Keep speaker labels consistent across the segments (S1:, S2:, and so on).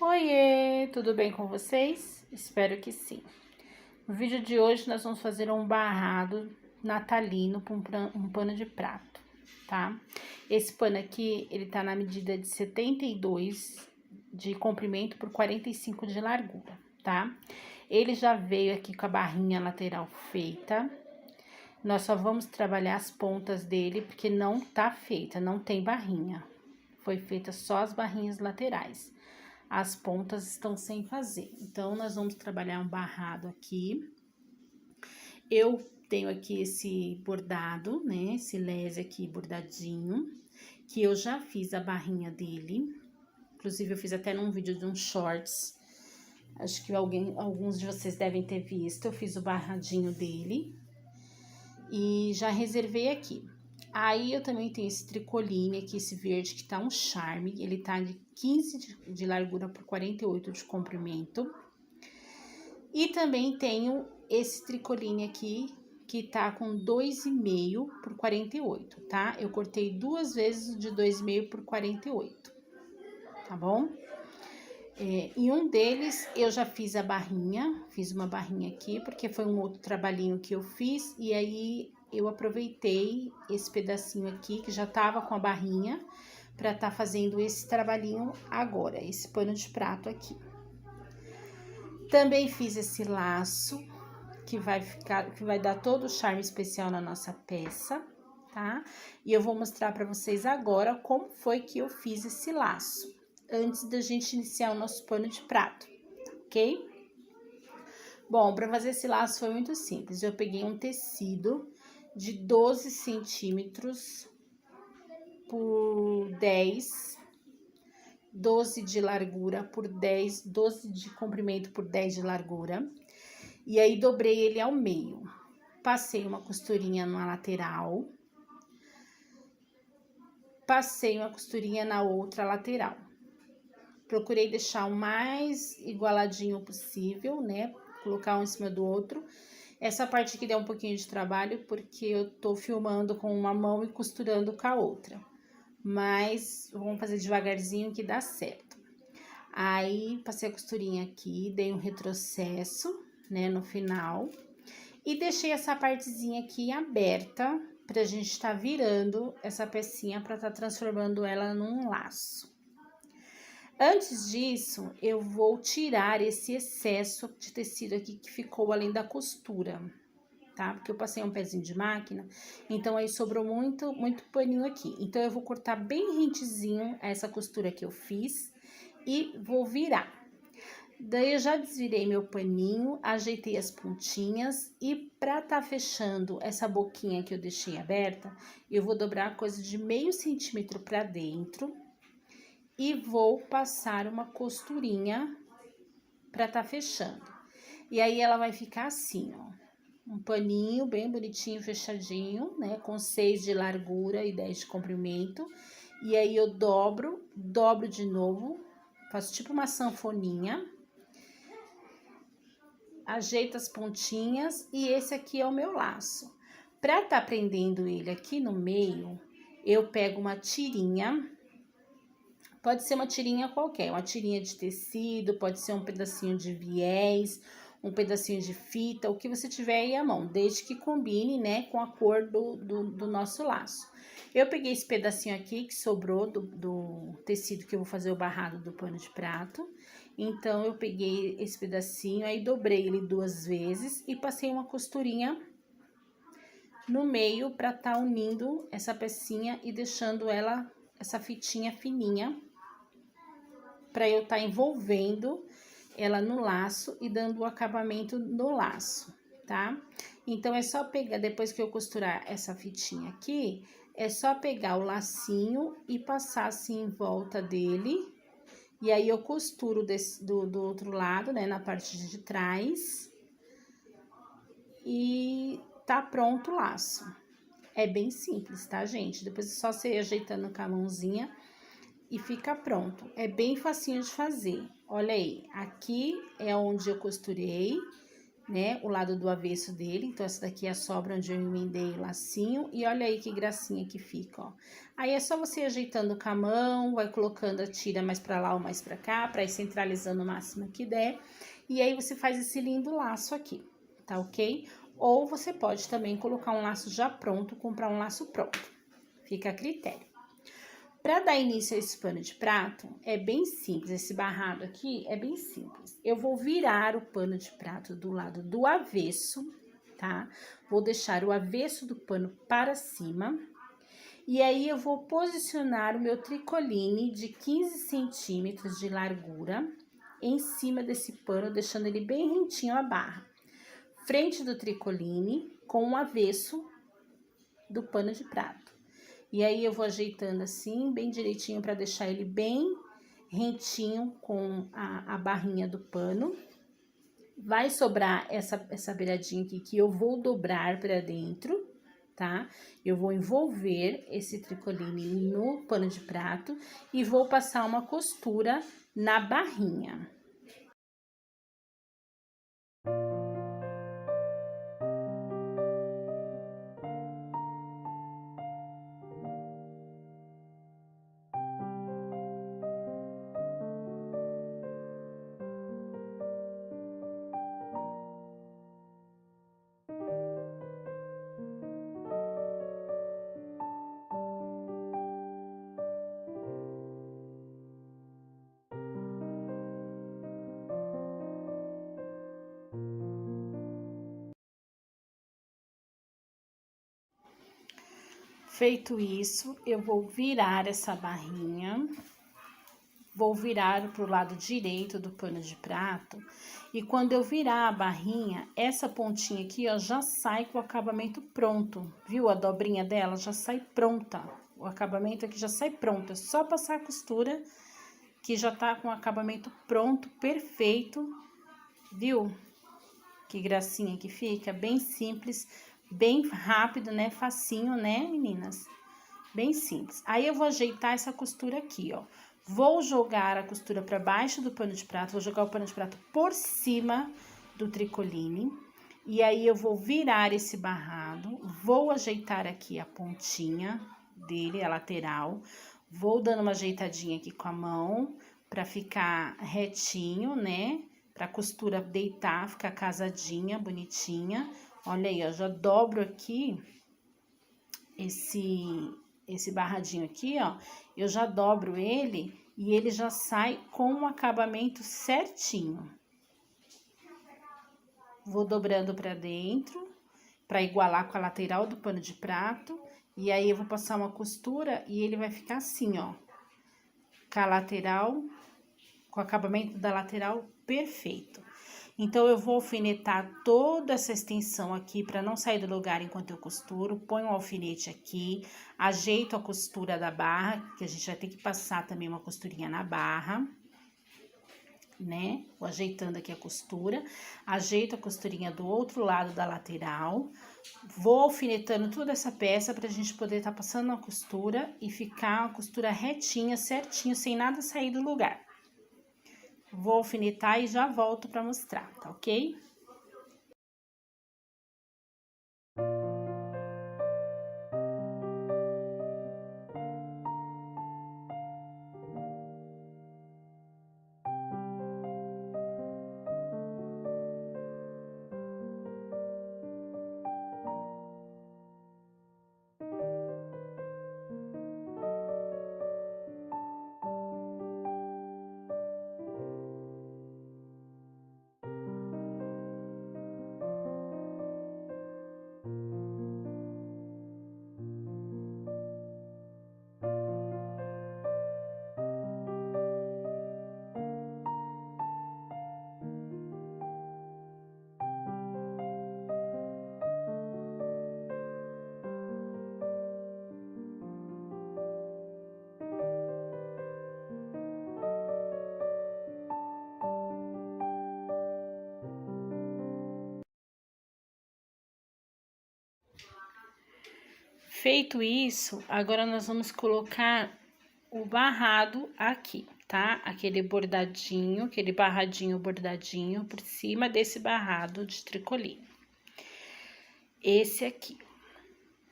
S1: Oiê, tudo bem com vocês? Espero que sim. No vídeo de hoje nós vamos fazer um barrado natalino com um pano de prato, tá? Esse pano aqui, ele tá na medida de 72 de comprimento por 45 de largura, tá? Ele já veio aqui com a barrinha lateral feita. Nós só vamos trabalhar as pontas dele porque não tá feita, não tem barrinha. Foi feita só as barrinhas laterais. As pontas estão sem fazer. Então, nós vamos trabalhar um barrado aqui. Eu tenho aqui esse bordado, né? Esse lese aqui bordadinho, que eu já fiz a barrinha dele. Inclusive, eu fiz até num vídeo de um shorts. Acho que alguns de vocês devem ter visto. Eu fiz o barradinho dele. E já reservei aqui. Aí, eu também tenho esse tricoline aqui, esse verde, que tá um charme. Ele tá de 15 de largura por 48 de comprimento. E também tenho esse tricoline aqui, que tá com 2,5 por 48, tá? Eu cortei duas vezes de 2,5 por 48, tá bom? E um deles eu já fiz a barrinha, fiz uma barrinha aqui, porque foi um outro trabalhinho que eu fiz, e aí eu aproveitei esse pedacinho aqui, que já tava com a barrinha, pra tá fazendo esse trabalhinho agora, esse pano de prato aqui. Também fiz esse laço, que vai dar todo o charme especial na nossa peça, tá? E eu vou mostrar pra vocês agora como foi que eu fiz esse laço, antes da gente iniciar o nosso pano de prato, ok? Bom, pra fazer esse laço foi muito simples. Eu peguei um tecido de 12 centímetros por 10, 12 de largura por 10, 12 de comprimento por 10 de largura. E aí, dobrei ele ao meio. Passei uma costurinha na lateral. Passei uma costurinha na outra lateral. Procurei deixar o mais igualadinho possível, né? Colocar um em cima do outro. Essa parte aqui deu um pouquinho de trabalho, porque eu tô filmando com uma mão e costurando com a outra. Mas vamos fazer devagarzinho que dá certo. Aí, passei a costurinha aqui, dei um retrocesso, né, no final. E deixei essa partezinha aqui aberta, pra gente tá virando essa pecinha pra tá transformando ela num laço. Antes disso, eu vou tirar esse excesso de tecido aqui que ficou além da costura, tá? Porque eu passei um pezinho de máquina, então aí sobrou muito paninho aqui. Então, eu vou cortar bem rentezinho essa costura que eu fiz e vou virar. Daí, eu já desvirei meu paninho, ajeitei as pontinhas e pra tá fechando essa boquinha que eu deixei aberta, eu vou dobrar coisa de meio centímetro pra dentro e vou passar uma costurinha pra tá fechando. E aí, ela vai ficar assim, ó, um paninho bem bonitinho, fechadinho, né, com 6 de largura e 10 de comprimento. E aí, eu dobro de novo, faço tipo uma sanfoninha. Ajeito as pontinhas e esse aqui é o meu laço. Pra tá prendendo ele aqui no meio, eu pego uma tirinha, pode ser uma tirinha qualquer, uma tirinha de tecido, pode ser um pedacinho de viés, um pedacinho de fita, o que você tiver aí à mão, desde que combine, né, com a cor do nosso laço. Eu peguei esse pedacinho aqui que sobrou do tecido que eu vou fazer o barrado do pano de prato. Então, eu peguei esse pedacinho, aí dobrei ele duas vezes e passei uma costurinha no meio pra tá unindo essa pecinha e deixando ela, essa fitinha fininha, pra eu tá envolvendo ela no laço e dando o acabamento no laço, tá? Então, é só pegar, depois que eu costurar essa fitinha aqui, é só pegar o lacinho e passar assim em volta dele. E aí, eu costuro do outro lado, né, na parte de trás. E tá pronto o laço. É bem simples, tá, gente? Depois é só você ir ajeitando com a mãozinha e fica pronto. É bem facinho de fazer. Olha aí, aqui é onde eu costurei, né, o lado do avesso dele. Então, essa daqui é a sobra onde eu emendei o lacinho. E olha aí que gracinha que fica, ó. Aí, é só você ir ajeitando com a mão, vai colocando a tira mais pra lá ou mais pra cá, pra ir centralizando o máximo que der. E aí, você faz esse lindo laço aqui, tá ok? Ou você pode também colocar um laço já pronto, comprar um laço pronto. Fica a critério. Para dar início a esse pano de prato, é bem simples, esse barrado aqui é bem simples. Eu vou virar o pano de prato do lado do avesso, tá? Vou deixar o avesso do pano para cima. E aí, eu vou posicionar o meu tricoline de 15 centímetros de largura em cima desse pano, deixando ele bem rentinho a barra. Frente do tricoline com o avesso do pano de prato. E aí, eu vou ajeitando assim, bem direitinho, para deixar ele bem rentinho com a barrinha do pano. Vai sobrar essa beiradinha aqui que eu vou dobrar para dentro, tá? Eu vou envolver esse tricoline no pano de prato e vou passar uma costura na barrinha. Feito isso, eu vou virar essa barrinha, vou virar para o lado direito do pano de prato. E quando eu virar a barrinha, essa pontinha aqui, ó, já sai com o acabamento pronto, viu? A dobrinha dela já sai pronta, o acabamento aqui já sai pronto. É só passar a costura que já tá com o acabamento pronto, perfeito, viu? Que gracinha que fica, bem simples, bem rápido, né? Facinho, né, meninas? Bem simples. Aí, eu vou ajeitar essa costura aqui, ó. Vou jogar a costura para baixo do pano de prato, vou jogar o pano de prato por cima do tricoline. E aí, eu vou virar esse barrado, vou ajeitar aqui a pontinha dele, a lateral. Vou dando uma ajeitadinha aqui com a mão, para ficar retinho, né? Pra costura deitar, ficar casadinha, bonitinha. Olha aí, ó, já dobro aqui esse barradinho aqui, ó, eu já dobro ele e ele já sai com o acabamento certinho. Vou dobrando pra dentro, pra igualar com a lateral do pano de prato, e aí eu vou passar uma costura e ele vai ficar assim, ó, com a lateral, com o acabamento da lateral perfeito. Então, eu vou alfinetar toda essa extensão aqui para não sair do lugar enquanto eu costuro. Ponho um alfinete aqui, ajeito a costura da barra, que a gente vai ter que passar também uma costurinha na barra, né? Vou ajeitando aqui a costura, ajeito a costurinha do outro lado da lateral, vou alfinetando toda essa peça pra gente poder estar passando a costura e ficar a costura retinha, certinho, sem nada sair do lugar. Vou alfinetar e já volto pra mostrar, tá ok? Feito isso, agora nós vamos colocar o barrado aqui, tá? Aquele bordadinho, aquele barradinho bordadinho por cima desse barrado de tricoline. Esse aqui,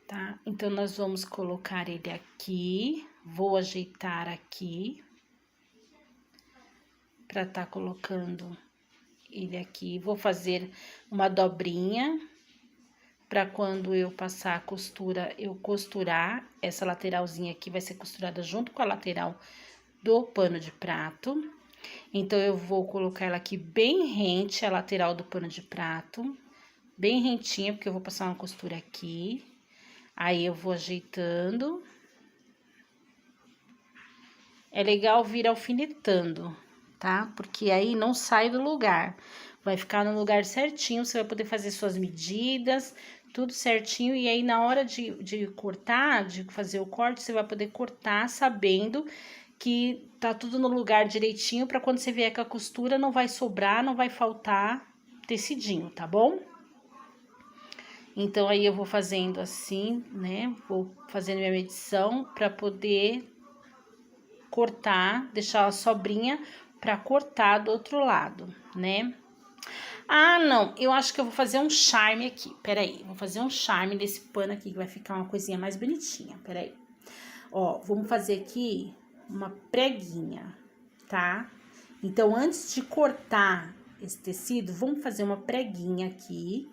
S1: tá? Então, nós vamos colocar ele aqui, vou ajeitar aqui, pra tá colocando ele aqui. Vou fazer uma dobrinha, pra quando eu passar a costura, eu costurar. Essa lateralzinha aqui vai ser costurada junto com a lateral do pano de prato. Então, eu vou colocar ela aqui bem rente, a lateral do pano de prato, bem rentinha, porque eu vou passar uma costura aqui. Aí, eu vou ajeitando. É legal vir alfinetando, tá? Porque aí não sai do lugar. Vai ficar no lugar certinho, você vai poder fazer suas medidas, tudo certinho. E aí, na hora de cortar, de fazer o corte, você vai poder cortar sabendo que tá tudo no lugar direitinho, pra quando você vier com a costura, não vai sobrar, não vai faltar tecidinho, tá bom? Então, aí, eu vou fazendo assim, né? Vou fazendo minha medição pra poder cortar, deixar a sobrinha pra cortar do outro lado, né? Ah, não, eu acho que eu vou fazer um charme aqui, peraí. Vou fazer um charme nesse pano aqui, que vai ficar uma coisinha mais bonitinha, peraí. Ó, vamos fazer aqui uma preguinha, tá? Então, antes de cortar esse tecido, vamos fazer uma preguinha aqui,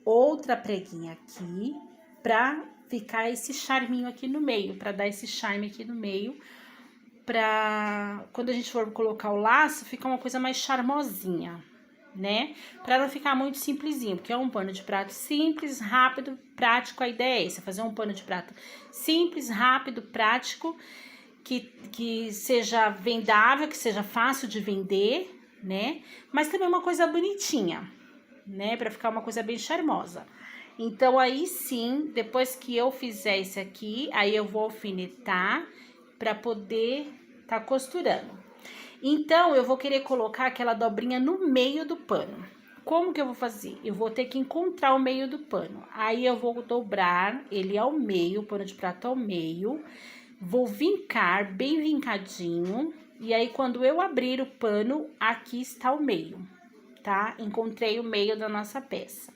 S1: outra preguinha aqui, pra ficar esse charminho aqui no meio, pra dar esse charme aqui no meio, pra quando a gente for colocar o laço, ficar uma coisa mais charmosinha, né? Pra não ficar muito simplesinho, porque é um pano de prato simples, rápido, prático. A ideia é essa, fazer um pano de prato simples, rápido, prático, que seja vendável, que seja fácil de vender, né? Mas também uma coisa bonitinha, né? Pra ficar uma coisa bem charmosa. Então, aí sim, depois que eu fizer esse aqui, aí eu vou alfinetar pra poder tá costurando. Então, eu vou querer colocar aquela dobrinha no meio do pano. Como que eu vou fazer? Eu vou ter que encontrar o meio do pano. Aí, eu vou dobrar ele ao meio, o pano de prato ao meio. Vou vincar bem vincadinho. E aí, quando eu abrir o pano, aqui está o meio, tá? Encontrei o meio da nossa peça.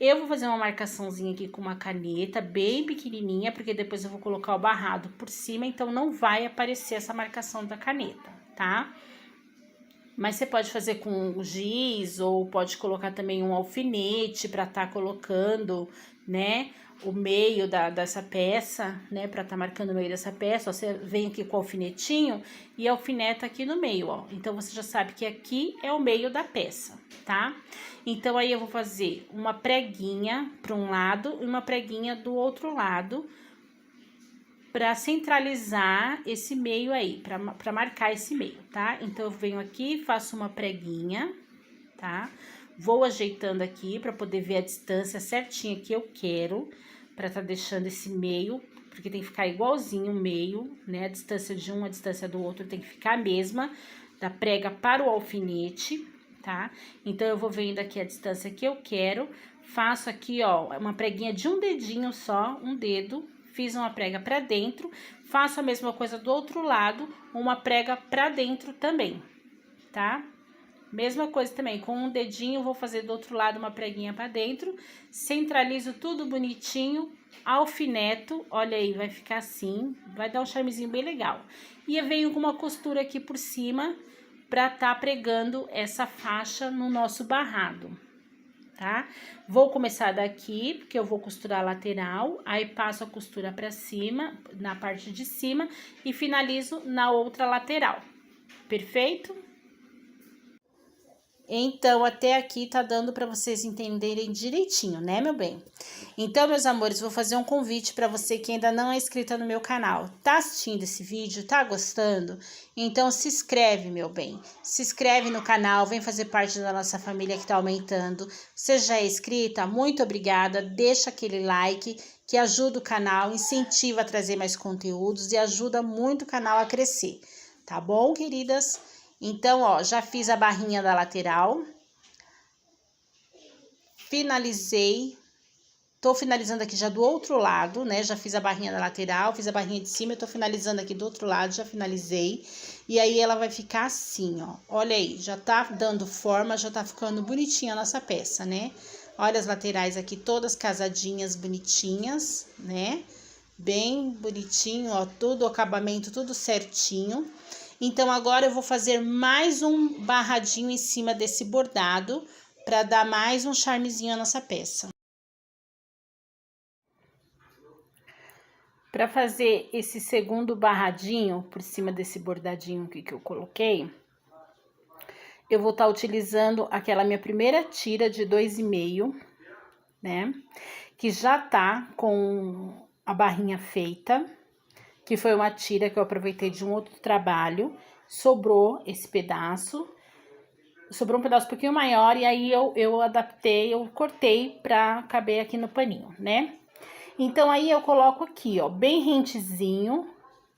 S1: Eu vou fazer uma marcaçãozinha aqui com uma caneta bem pequenininha, porque depois eu vou colocar o barrado por cima, então não vai aparecer essa marcação da caneta, tá? Mas você pode fazer com giz ou pode colocar também um alfinete pra tá colocando, né, o meio dessa peça, né, pra tá marcando o meio dessa peça. Ó, você vem aqui com o alfinetinho e alfineta aqui no meio, ó. Então, você já sabe que aqui é o meio da peça, tá? Então, aí eu vou fazer uma preguinha para um lado e uma preguinha do outro lado, para centralizar esse meio aí, para marcar esse meio, tá? Então, eu venho aqui, faço uma preguinha, tá? Vou ajeitando aqui para poder ver a distância certinha que eu quero, para tá deixando esse meio, porque tem que ficar igualzinho o meio, né? A distância de um, a distância do outro tem que ficar a mesma, da prega para o alfinete, tá? Então, eu vou vendo aqui a distância que eu quero, faço aqui, ó, uma preguinha de um dedinho só, um dedo. Fiz uma prega pra dentro, faço a mesma coisa do outro lado, uma prega pra dentro também, tá? Mesma coisa também, com um dedinho, vou fazer do outro lado uma preguinha pra dentro, centralizo tudo bonitinho, alfineto, olha aí, vai ficar assim, vai dar um charmezinho bem legal. E eu venho com uma costura aqui por cima, pra tá pregando essa faixa no nosso barrado, tá? Vou começar daqui, porque eu vou costurar a lateral, aí passo a costura pra cima, na parte de cima, e finalizo na outra lateral. Perfeito? Então, até aqui tá dando pra vocês entenderem direitinho, né, meu bem? Então, meus amores, vou fazer um convite pra você que ainda não é inscrita no meu canal. Tá assistindo esse vídeo? Tá gostando? Então, se inscreve, meu bem. Se inscreve no canal, vem fazer parte da nossa família que tá aumentando. Você já é inscrita? Muito obrigada. Deixa aquele like que ajuda o canal, incentiva a trazer mais conteúdos e ajuda muito o canal a crescer. Tá bom, queridas? Então, ó, já fiz a barrinha da lateral, finalizei Tô finalizando aqui já do outro lado, né? Já fiz a barrinha da lateral, fiz a barrinha de cima, eu tô finalizando aqui do outro lado, já finalizei. E aí, ela vai ficar assim, ó. Olha aí, já tá dando forma, já tá ficando bonitinha a nossa peça, né? Olha as laterais aqui, todas casadinhas, bonitinhas, né? Bem bonitinho, ó, tudo, o acabamento, tudo certinho. Então, agora eu vou fazer mais um barradinho em cima desse bordado, pra dar mais um charmezinho à nossa peça. Para fazer esse segundo barradinho por cima desse bordadinho aqui que eu coloquei, eu vou estar utilizando aquela minha primeira tira de 2,5, né? Que já tá com a barrinha feita, que foi uma tira que eu aproveitei de um outro trabalho, sobrou esse pedaço, sobrou um pedaço um pouquinho maior, e aí eu adaptei, eu cortei pra caber aqui no paninho, né? Então, aí eu coloco aqui, ó, bem rentezinho.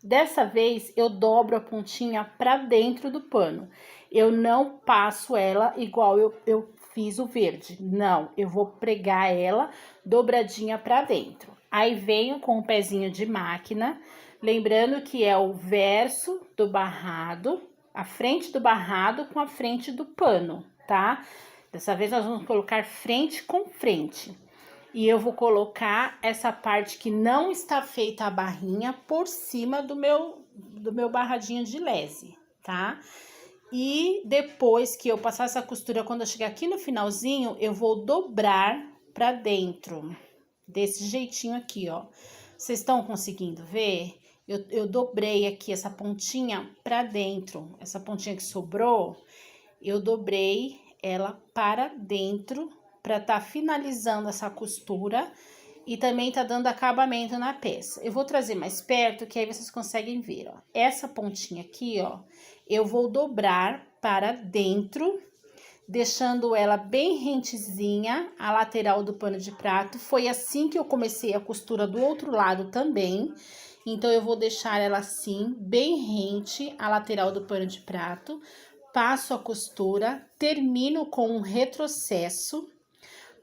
S1: Dessa vez, eu dobro a pontinha pra dentro do pano. Eu não passo ela igual eu fiz o verde. Não, eu vou pregar ela dobradinha pra dentro. Aí, venho com o pezinho de máquina, lembrando que é o verso do barrado, a frente do barrado com a frente do pano, tá? Dessa vez, nós vamos colocar frente com frente. E eu vou colocar essa parte que não está feita a barrinha por cima do meu barradinho de lese, tá? E depois que eu passar essa costura, quando eu chegar aqui no finalzinho, eu vou dobrar pra dentro, desse jeitinho aqui, ó. Vocês estão conseguindo ver? Eu dobrei aqui essa pontinha pra dentro, essa pontinha que sobrou, eu dobrei ela para dentro, para tá finalizando essa costura e também tá dando acabamento na peça. Eu vou trazer mais perto, que aí vocês conseguem ver, ó. Essa pontinha aqui, ó, eu vou dobrar para dentro, deixando ela bem rentezinha, a lateral do pano de prato. Foi assim que eu comecei a costura do outro lado também. Então, eu vou deixar ela assim, bem rente, a lateral do pano de prato. Passo a costura, termino com um retrocesso.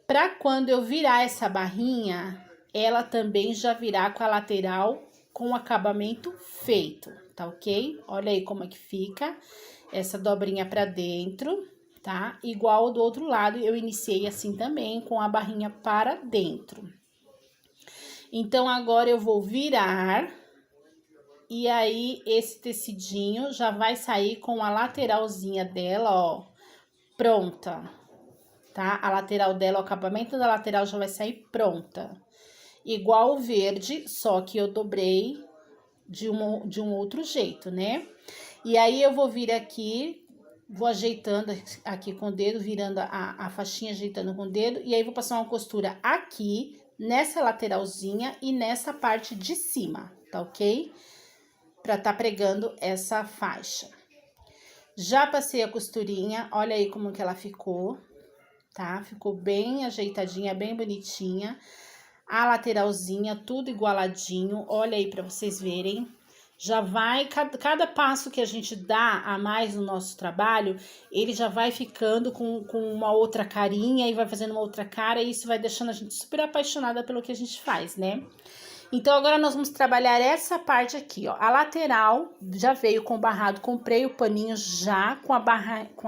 S1: Para quando eu virar essa barrinha, ela também já virá com a lateral com o acabamento feito, tá ok? Olha aí como é que fica essa dobrinha para dentro, tá? Igual do outro lado, eu iniciei assim também, com a barrinha para dentro. Então, agora eu vou virar, e aí esse tecidinho já vai sair com a lateralzinha dela, ó, pronta. Tá? A lateral dela, o acabamento da lateral já vai sair pronta. Igual o verde, só que eu dobrei de um outro jeito, né? E aí, eu vou vir aqui, vou ajeitando aqui com o dedo, virando a faixinha, ajeitando com o dedo. E aí, vou passar uma costura aqui, nessa lateralzinha e nessa parte de cima, tá ok? Pra tá pregando essa faixa. Já passei a costurinha, olha aí como que ela ficou. Tá? Ficou bem ajeitadinha, bem bonitinha. A lateralzinha, tudo igualadinho. Olha aí pra vocês verem. Já vai, cada passo que a gente dá a mais no nosso trabalho, ele já vai ficando com uma outra carinha e vai fazendo uma outra cara. E isso vai deixando a gente super apaixonada pelo que a gente faz, né? Então, agora nós vamos trabalhar essa parte aqui, ó. A lateral já veio com o barrado, comprei o paninho já com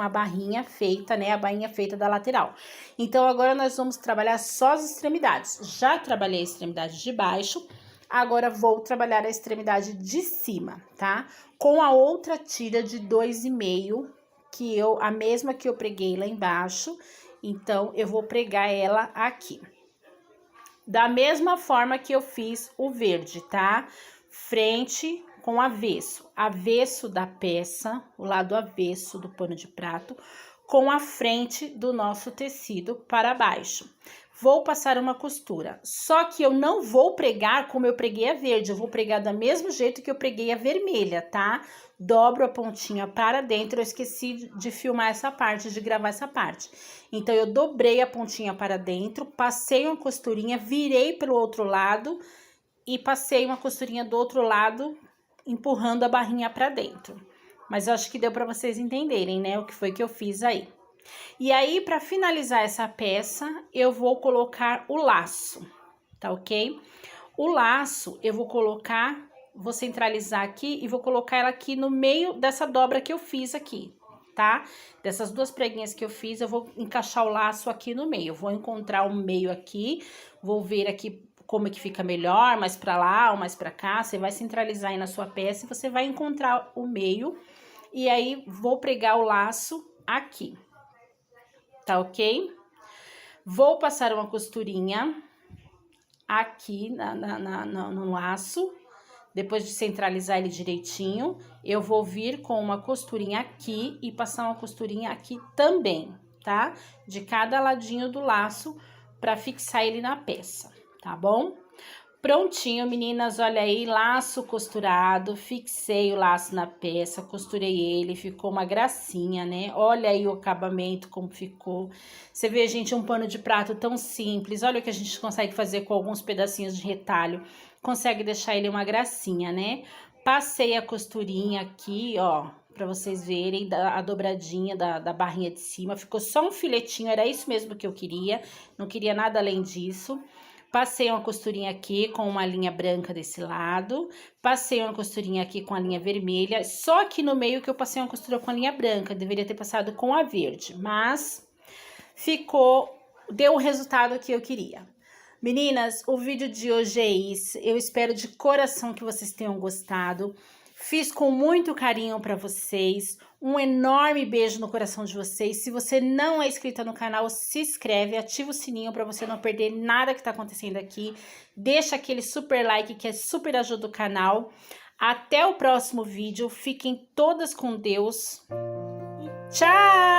S1: a barrinha feita, né? A barrinha feita da lateral. Então, agora nós vamos trabalhar só as extremidades. Já trabalhei a extremidade de baixo, agora vou trabalhar a extremidade de cima, tá? Com a outra tira de 2,5, a mesma que eu preguei lá embaixo. Então, eu vou pregar ela aqui. Da mesma forma que eu fiz o verde, tá? Frente com avesso. Avesso da peça, o lado avesso do pano de prato, com a frente do nosso tecido para baixo. Vou passar uma costura. Só que eu não vou pregar como eu preguei a verde, eu vou pregar do mesmo jeito que eu preguei a vermelha, tá? Dobro a pontinha para dentro, eu esqueci de filmar essa parte, de gravar essa parte. Então, eu dobrei a pontinha para dentro, passei uma costurinha, virei pelo outro lado e passei uma costurinha do outro lado, empurrando a barrinha para dentro. Mas eu acho que deu para vocês entenderem, né, o que foi que eu fiz aí. E aí, para finalizar essa peça, eu vou colocar o laço, tá ok? O laço eu vou colocar, vou centralizar aqui e vou colocar ela aqui no meio dessa dobra que eu fiz aqui, tá? Dessas duas preguinhas que eu fiz, eu vou encaixar o laço aqui no meio. Eu vou encontrar o meio aqui, vou ver aqui como é que fica melhor, mais pra lá ou mais pra cá. Você vai centralizar aí na sua peça e você vai encontrar o meio. E aí, vou pregar o laço aqui, tá ok? Vou passar uma costurinha aqui no laço. Depois de centralizar ele direitinho, eu vou vir com uma costurinha aqui e passar uma costurinha aqui também, tá? De cada ladinho do laço para fixar ele na peça, tá bom? Prontinho, meninas, olha aí, laço costurado, fixei o laço na peça, costurei ele, ficou uma gracinha, né? Olha aí o acabamento, como ficou. Você vê, gente, um pano de prato tão simples, olha o que a gente consegue fazer com alguns pedacinhos de retalho, consegue deixar ele uma gracinha, né? Passei a costurinha aqui, ó, pra vocês verem a dobradinha da barrinha de cima, ficou só um filetinho, era isso mesmo que eu queria, não queria nada além disso. Passei uma costurinha aqui com uma linha branca desse lado, passei uma costurinha aqui com a linha vermelha, só aqui no meio que eu passei uma costura com a linha branca, deveria ter passado com a verde, mas ficou, deu o resultado que eu queria. Meninas, o vídeo de hoje é isso, eu espero de coração que vocês tenham gostado. Fiz com muito carinho para vocês, um enorme beijo no coração de vocês. Se você não é inscrita no canal, se inscreve, ativa o sininho para você não perder nada que tá acontecendo aqui. Deixa aquele super like que é super ajuda o canal. Até o próximo vídeo, fiquem todas com Deus. Tchau!